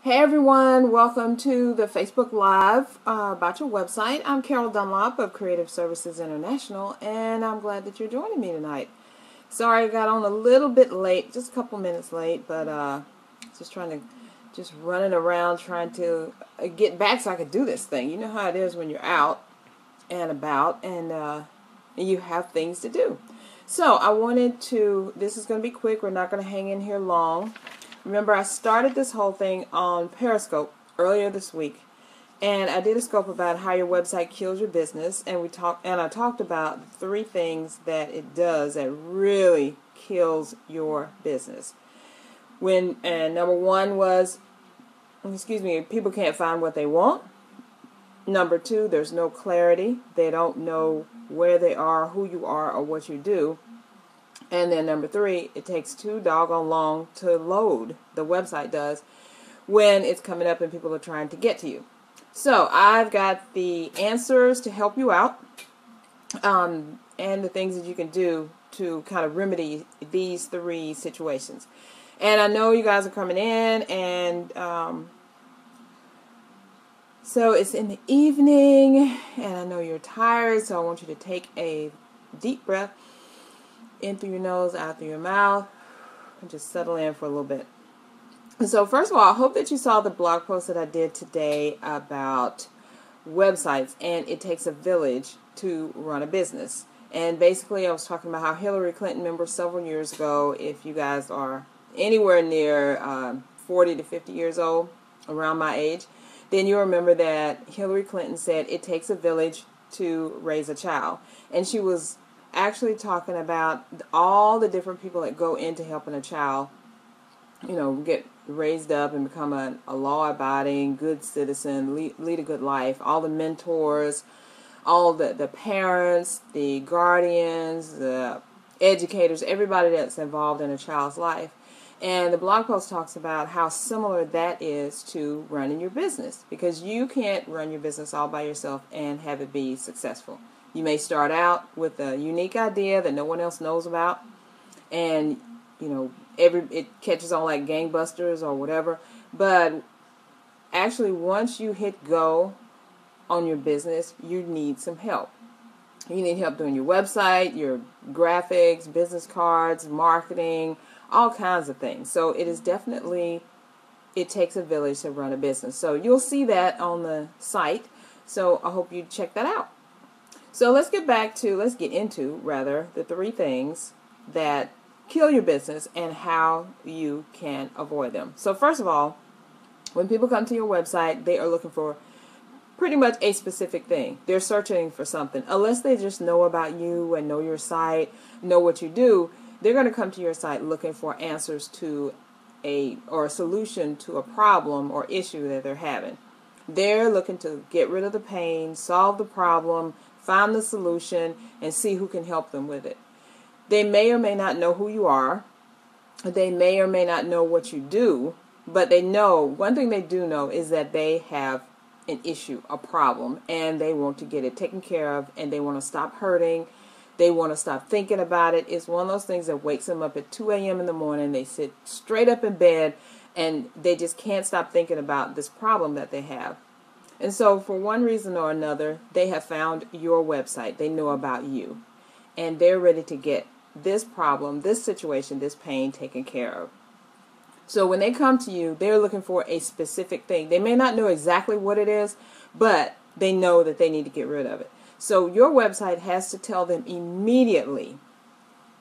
Hey everyone, welcome to the Facebook Live about your website. I'm Carol Dunlop of Creative Services International, and I'm glad that you're joining me tonight. Sorry I got on a little bit late, just a couple minutes late, but just running around trying to get back so I could do this thing. You know how it is when you're out and about and you have things to do. So this is going to be quick. We're not going to hang in here long. Remember, I started this whole thing on Periscope earlier this week, and I did a scope about how your website kills your business, and I talked about 3 things that it does that really kills your business. Number 1 was, people can't find what they want. Number 2, there's no clarity. They don't know where they are, who you are, or what you do. And then number 3, it takes too doggone long to load. The website does when it's coming up and people are trying to get to you. So I've got the answers to help you out, and the things that you can do to kind of remedy these 3 situations. And I know you guys are coming in, and so it's in the evening, and I know you're tired, so I want you to take a deep breath in through your nose, out through your mouth, and just settle in for a little bit. So first of all, I hope that you saw the blog post that I did today about websites, and it takes a village to run a business. And basically, I was talking about how Hillary Clinton, remember several years ago, if you guys are anywhere near 40 to 50 years old, around my age, then you remember that Hillary Clinton said it takes a village to raise a child. And she was actually talking about all the different people that go into helping a child, get raised up and become a law-abiding, good citizen, lead a good life. All the mentors, all the parents, the guardians, the educators, everybody that's involved in a child's life. And the blog post talks about how similar that is to running your business, because you can't run your business all by yourself and have it be successful. You may start out with a unique idea that no one else knows about, and it catches on like gangbusters or whatever. But actually, once you hit go on your business, you need some help. You need help doing your website, your graphics, business cards, marketing, all kinds of things. So it takes a village to run a business. So you'll see that on the site. So I hope you check that out. So let's get into the 3 things that kill your business and how you can avoid them. So first of all, when people come to your website, they are looking for pretty much a specific thing. They're searching for something. Unless they just know about you and know your site, know what you do, they're going to come to your site looking for answers to a solution to a problem or issue that they're having. They're looking to get rid of the pain, solve the problem, find the solution, and see who can help them with it. They may or may not know who you are. They may or may not know what you do, but one thing they do know is that they have an issue, a problem, and they want to get it taken care of, and they want to stop hurting. They want to stop thinking about it. It's one of those things that wakes them up at 2 a.m. in the morning. They sit straight up in bed, and they just can't stop thinking about this problem that they have. And so for one reason or another, they have found your website. They know about you. And they're ready to get this problem, this situation, this pain taken care of. So when they come to you, they're looking for a specific thing. They may not know exactly what it is, but they know that they need to get rid of it. So your website has to tell them immediately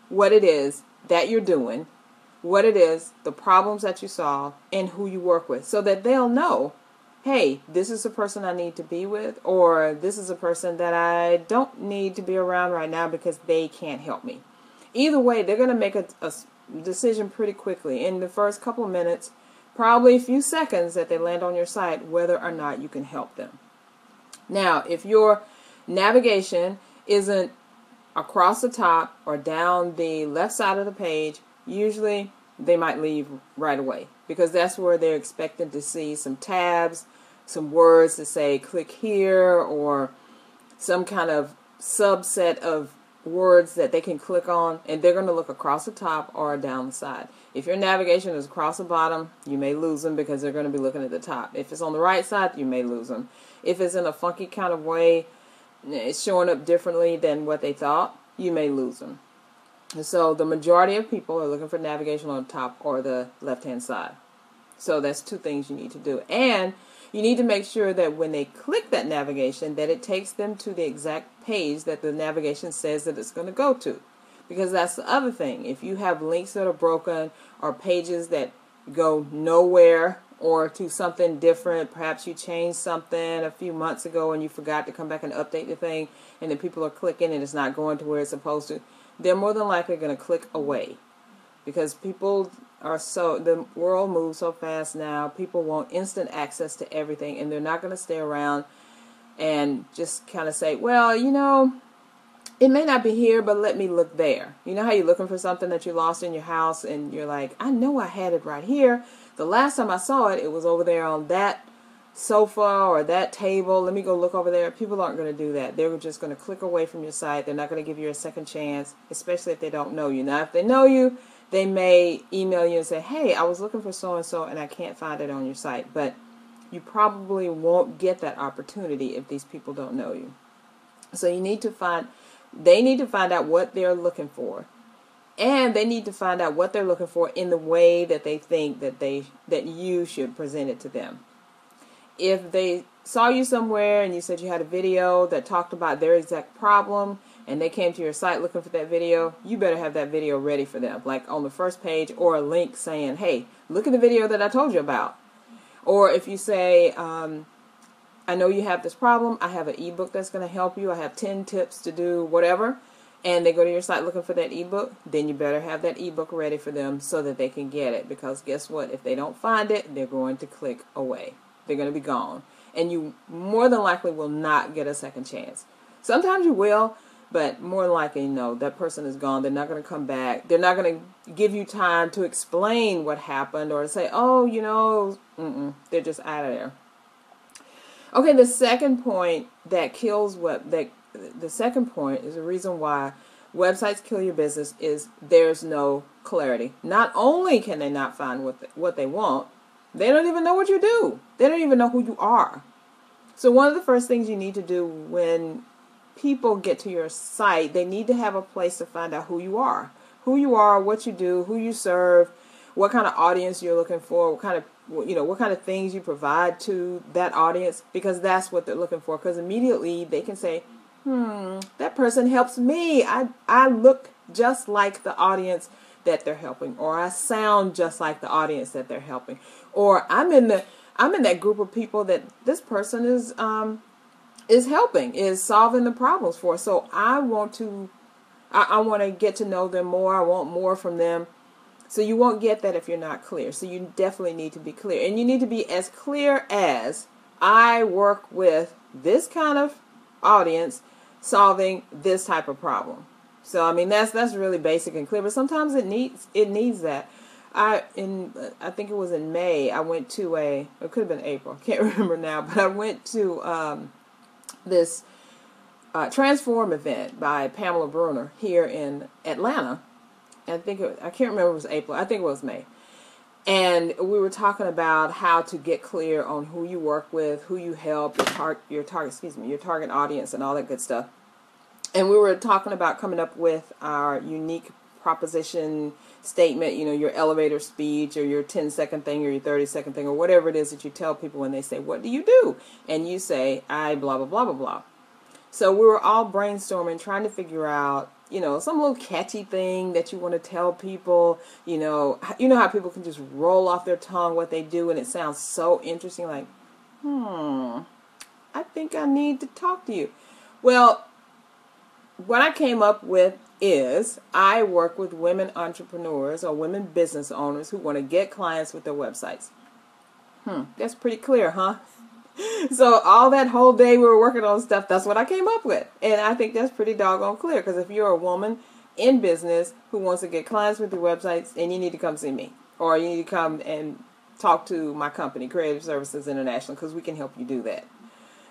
what it is that you're doing, what it is, the problems that you solve, and who you work with, so that they'll know, hey, this is a person I need to be with, or this is a person that I don't need to be around right now because they can't help me. Either way, they're going to make a decision pretty quickly in the first couple of minutes, probably a few seconds that they land on your site, whether or not you can help them. Now, if your navigation isn't across the top or down the left side of the page, usually they might leave right away, because that's where they're expecting to see some tabs, some words to say click here, or some kind of subset of words that they can click on, and they're going to look across the top or down the side. If your navigation is across the bottom, you may lose them because they're going to be looking at the top. If it's on the right side, you may lose them. If it's in a funky kind of way, it's showing up differently than what they thought, you may lose them. And so the majority of people are looking for navigation on the top or the left-hand side. So that's two things you need to do. And you need to make sure that when they click that navigation, that it takes them to the exact page that the navigation says that it's going to go to. Because that's the other thing. If you have links that are broken or pages that go nowhere or to something different, perhaps you changed something a few months ago and you forgot to come back and update the thing, and then people are clicking and it's not going to where it's supposed to, they're more than likely going to click away. Because people the world moves so fast now. People want instant access to everything, and they're not going to stay around and just kind of say, well, it may not be here, but let me look there. You know how you're looking for something that you lost in your house, and you're like, I know I had it right here. The last time I saw it, it was over there on that sofa or that table. Let me go look over there. People aren't going to do that. They're just going to click away from your site. They're not going to give you a second chance, especially if they don't know you. Now, if they know you, they may email you and say, hey, I was looking for so-and-so and I can't find it on your site. But you probably won't get that opportunity if these people don't know you. So they need to find out what they're looking for. And they need to find out what they're looking for in the way that they think that you should present it to them. If they saw you somewhere and you said you had a video that talked about their exact problem, and they came to your site looking for that video, you better have that video ready for them, like on the first page, or a link saying, hey, look at the video that I told you about. Or if you say, I know you have this problem, I have an ebook that's going to help you, I have 10 tips to do whatever, and they go to your site looking for that ebook, then you better have that ebook ready for them so that they can get it. Because guess what? If they don't find it, they're going to click away. They're going to be gone. And you more than likely will not get a second chance. Sometimes you will, but more than likely, no, that person is gone. They're not going to come back. They're not going to give you time to explain what happened or to say, oh, they're just out of there. Okay, the second point that kills the second point is the reason why websites kill your business is there's no clarity. Not only can they not find what they want, they don't even know what you do. They don't even know who you are. So one of the first things you need to do when people get to your site, they need to have a place to find out who you are. Who you are, what you do, who you serve, what kind of audience you're looking for, what kind of things you provide to that audience, because that's what they're looking for. Because immediately they can say, that person helps me. I look just like the audience that they're helping, or I sound just like the audience that they're helping, or I'm in that group of people that this person is helping, is solving the problems for. So I want to get to know them more. I want more from them. So you won't get that if you're not clear. So you definitely need to be clear, and you need to be as clear as, I work with this kind of audience solving this type of problem. So I mean that's really basic and clear, but sometimes it needs that. I think it was in May, I went to it could have been April, I can't remember now, but I went to this Transform event by Pamela Bruner here in Atlanta. And I can't remember if it was April, I think it was May. And we were talking about how to get clear on who you work with, who you help, your target audience, and all that good stuff. And we were talking about coming up with our unique proposition statement, your elevator speech, or your 10-second thing, or your 30-second thing, or whatever it is that you tell people when they say, what do you do? And you say, I blah, blah, blah, blah, blah. So we were all brainstorming, trying to figure out, some little catchy thing that you want to tell people. You know how people can just roll off their tongue what they do, and it sounds so interesting, like, I think I need to talk to you. Well, what I came up with is, I work with women entrepreneurs or women business owners who want to get clients with their websites. That's pretty clear, huh? So all that whole day we were working on stuff, that's what I came up with. And I think that's pretty doggone clear, because if you're a woman in business who wants to get clients with your websites, then you need to come see me. Or you need to come and talk to my company, Creative Services International, because we can help you do that.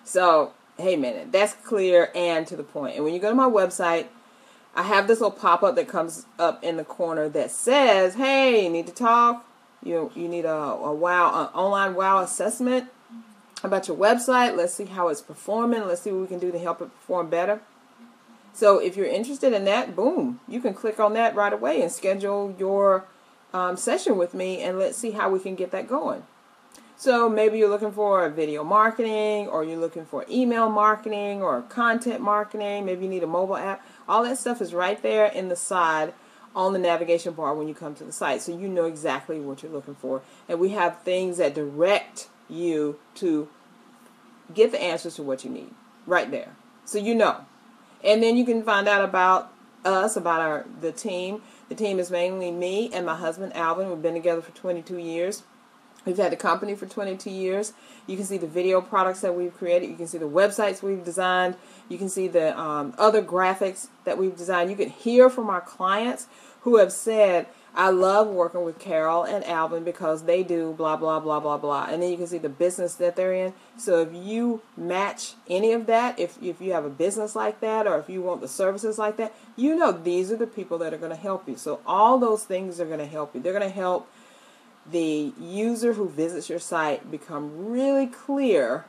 So, hey man, that's clear and to the point. And when you go to my website, I have this little pop-up that comes up in the corner that says, hey, you need to talk. You need an online wow assessment about your website. Let's see how it's performing. Let's see what we can do to help it perform better. So if you're interested in that, boom, you can click on that right away and schedule your session with me, and let's see how we can get that going. So maybe you're looking for video marketing, or you're looking for email marketing or content marketing. Maybe you need a mobile app. All that stuff is right there in the side on the navigation bar when you come to the site, so you know exactly what you're looking for. And we have things that direct you to get the answers to what you need right there, so you know. And then you can find out about us, about the team. The team is mainly me and my husband Alvin. We've been together for 22 years. We've had the company for 22 years. You can see the video products that we've created. You can see the websites we've designed. You can see the other graphics that we've designed. You can hear from our clients who have said, I love working with Carol and Alvin because they do blah, blah, blah, blah, blah. And then you can see the business that they're in. So if you match any of that, if you have a business like that, or if you want the services like that, you know these are the people that are going to help you. So all those things are going to help you. They're going to help the user who visits your site become really clear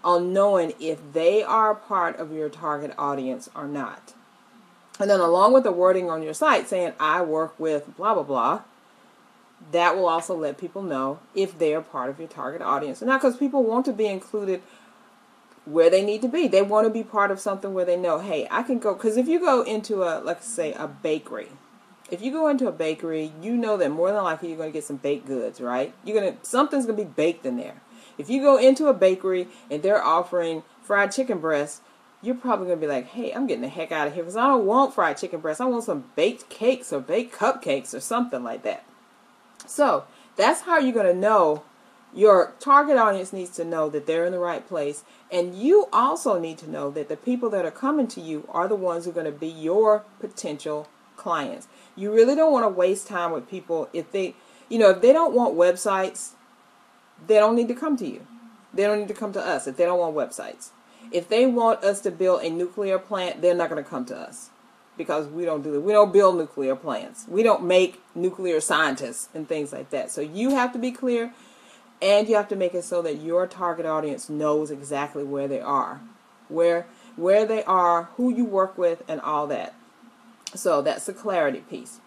on knowing if they are a part of your target audience or not. And then along with the wording on your site saying, I work with blah, blah, blah, that will also let people know if they are part of your target audience. And not because people want to be included where they need to be. They want to be part of something where they know, hey, I can go. Because if you go into let's say a bakery, if you go into a bakery, you know that more than likely you're going to get some baked goods, right? Something's going to be baked in there. If you go into a bakery and they're offering fried chicken breasts, you're probably going to be like, hey, I'm getting the heck out of here because I don't want fried chicken breasts. I want some baked cakes or baked cupcakes or something like that. So that's how you're going to know. Your target audience needs to know that they're in the right place. And you also need to know that the people that are coming to you are the ones who are going to be your potential clients. You really don't want to waste time with people if they don't want websites, they don't need to come to you. They don't need to come to us if they don't want websites. If they want us to build a nuclear plant, they're not going to come to us because we don't do it. We don't build nuclear plants. We don't make nuclear scientists and things like that. So you have to be clear, and you have to make it so that your target audience knows exactly where they are, where they are, who you work with, and all that. So that's the clarity piece.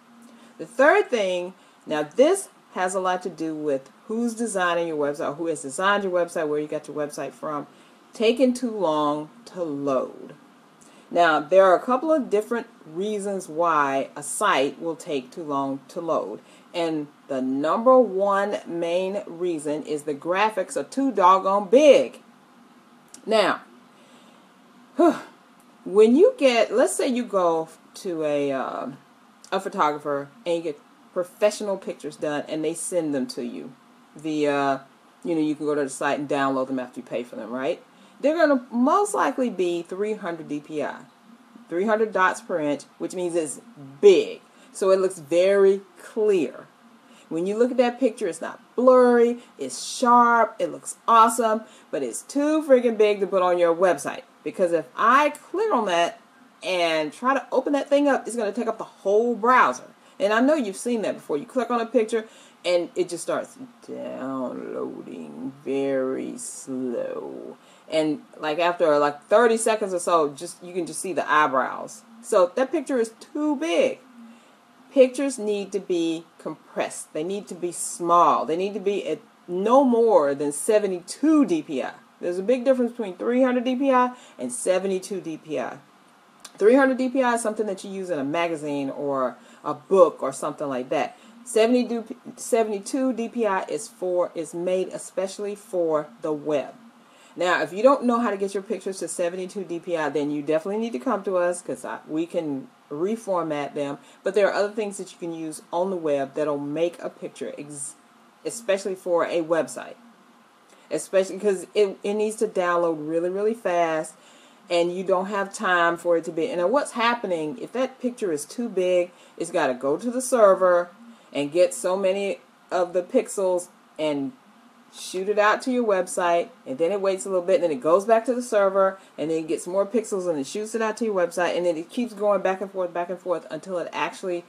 The third thing, now this has a lot to do with who's designing your website, who has designed your website, where you got your website from. Taking too long to load. Now, there are a couple of different reasons why a site will take too long to load. And the number one main reason is the graphics are too doggone big. Now, when you get, let's say you go to a photographer and you get professional pictures done and they send them to you via, you can go to the site and download them after you pay for them, right? They're going to most likely be 300 DPI, 300 dots per inch, which means it's big. So it looks very clear. When you look at that picture, it's not blurry, it's sharp, it looks awesome, but it's too freaking big to put on your website. Because if I click on that and try to open that thing up, it's going to take up the whole browser. And I know you've seen that before. You click on a picture and it just starts downloading very slow. And after 30 seconds or so, you can just see the eyebrows. So that picture is too big. Pictures need to be compressed. They need to be small. They need to be at no more than 72 DPI. There's a big difference between 300 DPI and 72 DPI. 300 DPI is something that you use in a magazine or a book or something like that. 72 DPI is made especially for the web. Now, if you don't know how to get your pictures to 72 DPI, then you definitely need to come to us because we can reformat them. But there are other things that you can use on the web that'll make a picture, especially for a website. Especially because it needs to download really, really fast, and you don't have time for it to be. And what's happening, if that picture is too big, it's got to go to the server and get so many of the pixels and shoot it out to your website, and then it waits a little bit, and then it goes back to the server, and then it gets more pixels, and it shoots it out to your website, and then it keeps going back and forth until it actually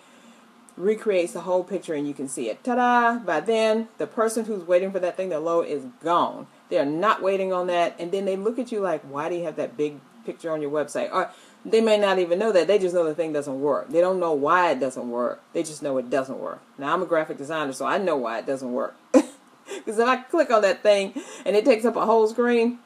recreates the whole picture and you can see it. Ta-da! By then, the person who's waiting for that thing to load is gone. They're not waiting on that, and then they look at you like, why do you have that big picture on your website? Or they may not even know that. They just know the thing doesn't work. They don't know why it doesn't work. They just know it doesn't work. Now, I'm a graphic designer, so I know why it doesn't work. Because if I click on that thing and it takes up a whole screen,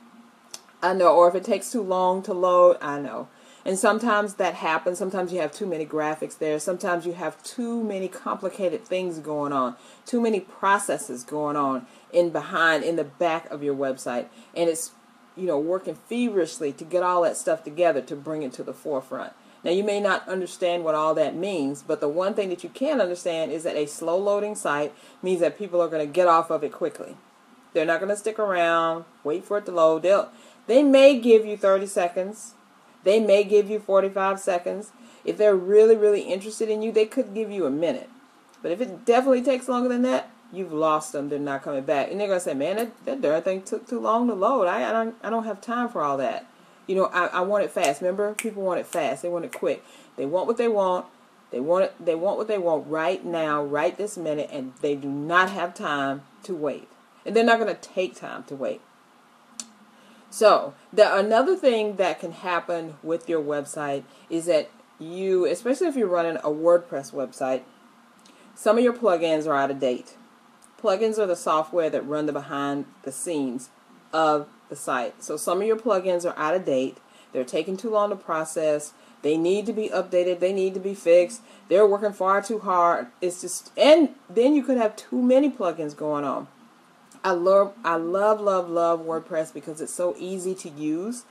I know. Or if it takes too long to load, I know. And sometimes that happens. Sometimes you have too many graphics there. Sometimes you have too many complicated things going on. Too many processes going on in the back of your website. And it's, working feverishly to get all that stuff together to bring it to the forefront. Now, you may not understand what all that means, but the one thing that you can understand is that a slow loading site means that people are going to get off of it quickly. They're not going to stick around, wait for it to load. They may give you 30 seconds. They may give you 45 seconds. If they're really, really interested in you, they could give you a minute. But if it definitely takes longer than that, you've lost them. They're not coming back. And they're going to say, man, that darn thing took too long to load. I don't have time for all that. I want it fast. Remember, people want it fast. They want it quick. They want what they want. They want what they want right now, right this minute, and they do not have time to wait. And they're not going to take time to wait. So, another thing that can happen with your website is that you, especially if you're running a WordPress website, some of your plugins are out of date. Plugins are the software that run the behind the scenes of the site. So some of your plugins are out of date. They're taking too long to process. They need to be updated. They need to be fixed. They're working far too hard. And then you could have too many plugins going on. I love WordPress because it's so easy to use,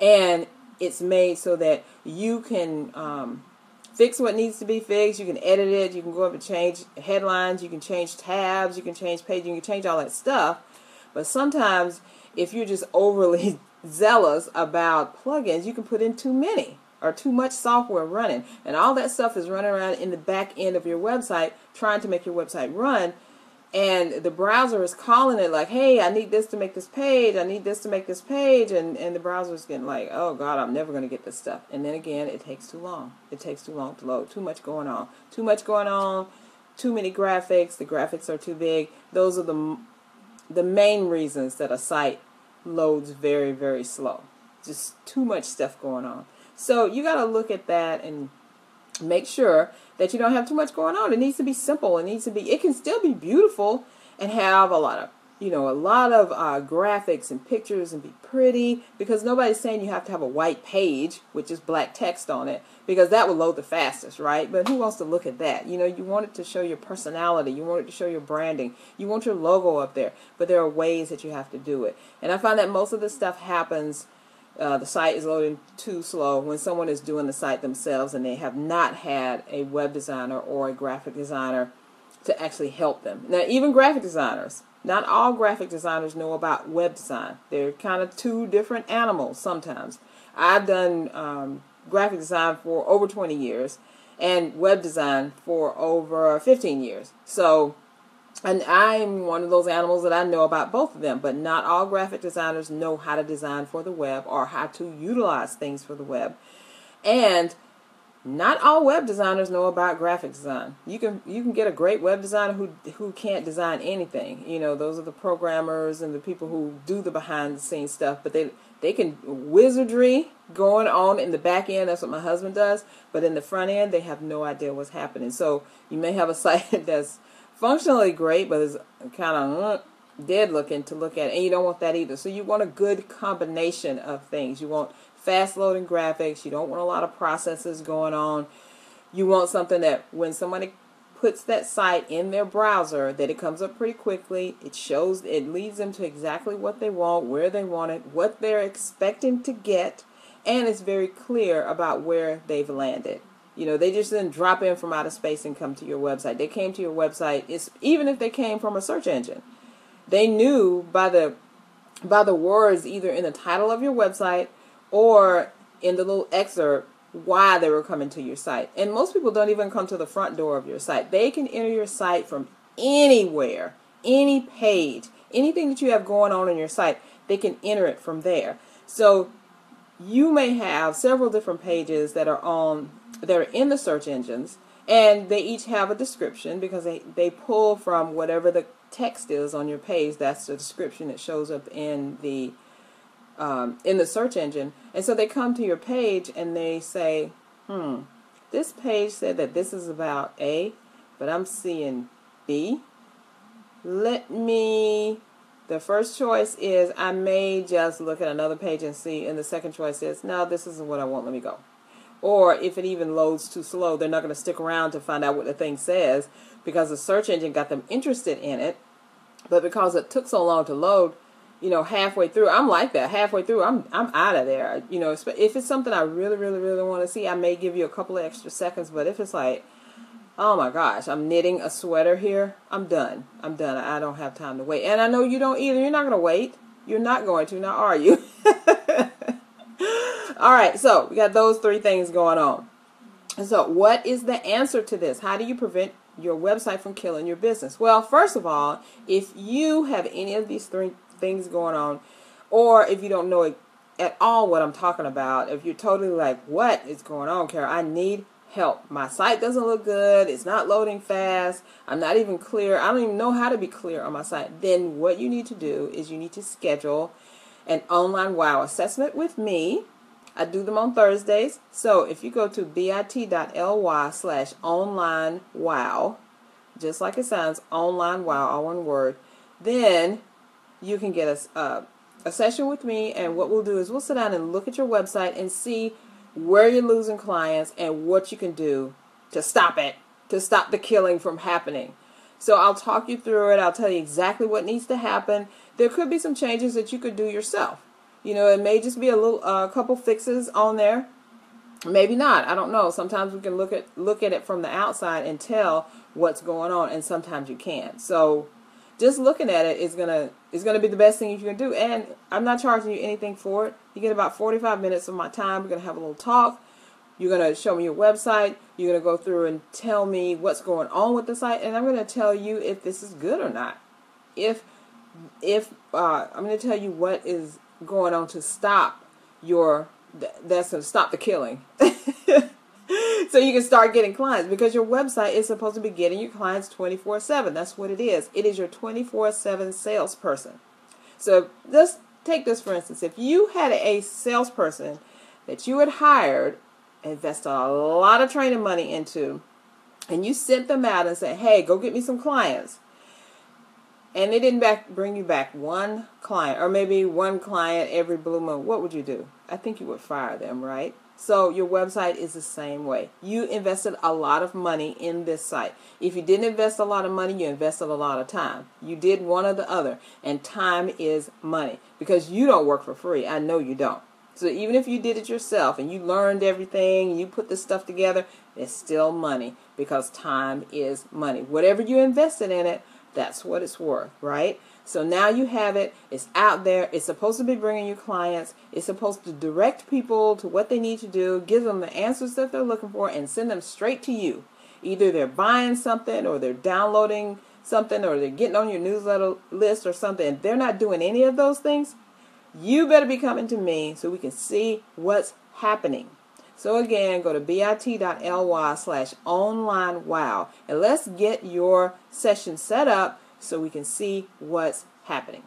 and it's made so that you can fix what needs to be fixed. You can edit it. You can go up and change headlines. You can change tabs. You can change pages. You can change all that stuff. But sometimes, if you're just overly zealous about plugins, you can put in too many or too much software running, and all that stuff is running around in the back end of your website, trying to make your website run. And the browser is calling it like, hey, I need this to make this page. I need this to make this page. And the browser is getting like, oh, God, I'm never going to get this stuff. And then again, it takes too long. It takes too long to load. Too much going on. Too much going on. Too many graphics. The graphics are too big. Those are the main reasons that a site loads very, very slow. Just too much stuff going on. So you got to look at that and make sure that you don't have too much going on. It needs to be simple. It can still be beautiful and have a lot of graphics and pictures and be pretty, because nobody's saying you have to have a white page with just black text on it, because that will load the fastest, right? But who wants to look at that? You want it to show your personality. You want it to show your branding. You want your logo up there. But there are ways that you have to do it. And I find that most of this stuff happens, the site is loading too slow when someone is doing the site themselves and they have not had a web designer or a graphic designer to actually help them. Now, even graphic designers, not all graphic designers know about web design. They're kind of two different animals sometimes. I've done graphic design for over 20 years and web design for over 15 years. So, and I'm one of those animals that I know about both of them, but not all graphic designers know how to design for the web or how to utilize things for the web. And not all web designers know about graphic design. You can get a great web designer who can't design anything. Those are the programmers and the people who do the behind the scenes stuff, but they can wizardry going on in the back end. That's what my husband does. But in the front end, they have no idea what's happening. So you may have a site that's functionally great, but it's kind of dead looking to look at, and you don't want that either. So you want a good combination of things. You want fast loading graphics. You don't want a lot of processes going on. You want something that when somebody puts that site in their browser, that it comes up pretty quickly. It leads them to exactly what they want, where they want it, what they're expecting to get, and it's very clear about where they've landed. They just didn't drop in from outer space and come to your website. They came to your website, even if they came from a search engine. They knew by the words either in the title of your website or in the little excerpt why they were coming to your site. And most people don't even come to the front door of your site. They can enter your site from anywhere, any page, anything that you have going on your site, they can enter it from there. So you may have several different pages that are in the search engines, and they each have a description because they pull from whatever the text is on your page. That's the description that shows up in the search engine. And so they come to your page and they say, this page said that this is about A, but I'm seeing B. The first choice is I may just look at another page and see, and the second choice is, no, this isn't what I want, let me go. Or if it even loads too slow, they're not going to stick around to find out what the thing says because the search engine got them interested in it. But because it took so long to load, halfway through, I'm like that. Halfway through, I'm out of there. If it's something I really, really, really want to see, I may give you a couple of extra seconds. But if it's like, oh my gosh, I'm knitting a sweater here, I'm done. I don't have time to wait. And I know you don't either. You're not going to wait. You're not going to, now are you? All right, so we got those three things going on. And so what is the answer to this? How do you prevent your website from killing your business? Well, first of all, if you have any of these three things going on, or if you don't know at all what I'm talking about, if you're totally like, what is going on, Kara? I need help. My site doesn't look good. It's not loading fast. I'm not even clear. I don't even know how to be clear on my site. Then what you need to do is you need to schedule an online WOW assessment with me. I do them on Thursdays. So if you go to bit.ly/online WOW, just like it sounds, online WOW, all one word, then you can get a session with me, and what we'll do is we'll sit down and look at your website and see where you're losing clients and what you can do to stop it, to stop the killing from happening. So I'll talk you through it. I'll tell you exactly what needs to happen. There could be some changes that you could do yourself. It may just be a couple fixes on there. Maybe not. I don't know. Sometimes we can look at it from the outside and tell what's going on, and sometimes you can't. So just looking at it is gonna be the best thing you can do. And I'm not charging you anything for it. You get about 45 minutes of my time. We're gonna have a little talk. You're gonna show me your website. You're gonna go through and tell me what's going on with the site, and I'm gonna tell you if this is good or not. I'm gonna tell you what is going on to stop that's going to stop the killing. So you can start getting clients, because your website is supposed to be getting your clients 24/7. That's what it is. It is your 24/7 salesperson. So just take this for instance. If you had a salesperson that you had hired, invested a lot of training money into, and you sent them out and said, hey, go get me some clients, and they didn't bring you back one client, or maybe one client every blue moon, what would you do? I think you would fire them, right? So your website is the same way. You invested a lot of money in this site. If you didn't invest a lot of money, you invested a lot of time. You did one or the other, and time is money, because you don't work for free. I know you don't. So even if you did it yourself and you learned everything, you put this stuff together, it's still money, because time is money. Whatever you invested in it, that's what it's worth, right? So now you have it. It's out there. It's supposed to be bringing you clients. It's supposed to direct people to what they need to do, give them the answers that they're looking for, and send them straight to you. Either they're buying something, or they're downloading something, or they're getting on your newsletter list or something. If they're not doing any of those things, you better be coming to me so we can see what's happening. So again, go to bit.ly/online WOW, and let's get your session set up so we can see what's happening.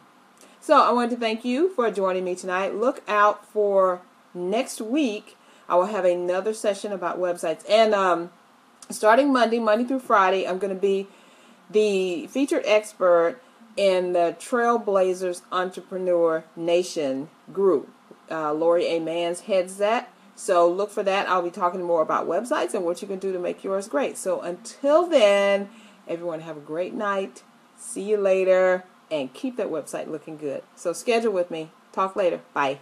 So I wanted to thank you for joining me tonight. Look out for next week. I will have another session about websites. And starting Monday through Friday, I'm going to be the featured expert in the Trailblazers Entrepreneur Nation group. Lori A. Mans heads that. So look for that. I'll be talking more about websites and what you can do to make yours great. So until then, everyone have a great night. See you later, and keep that website looking good. So schedule with me. Talk later. Bye.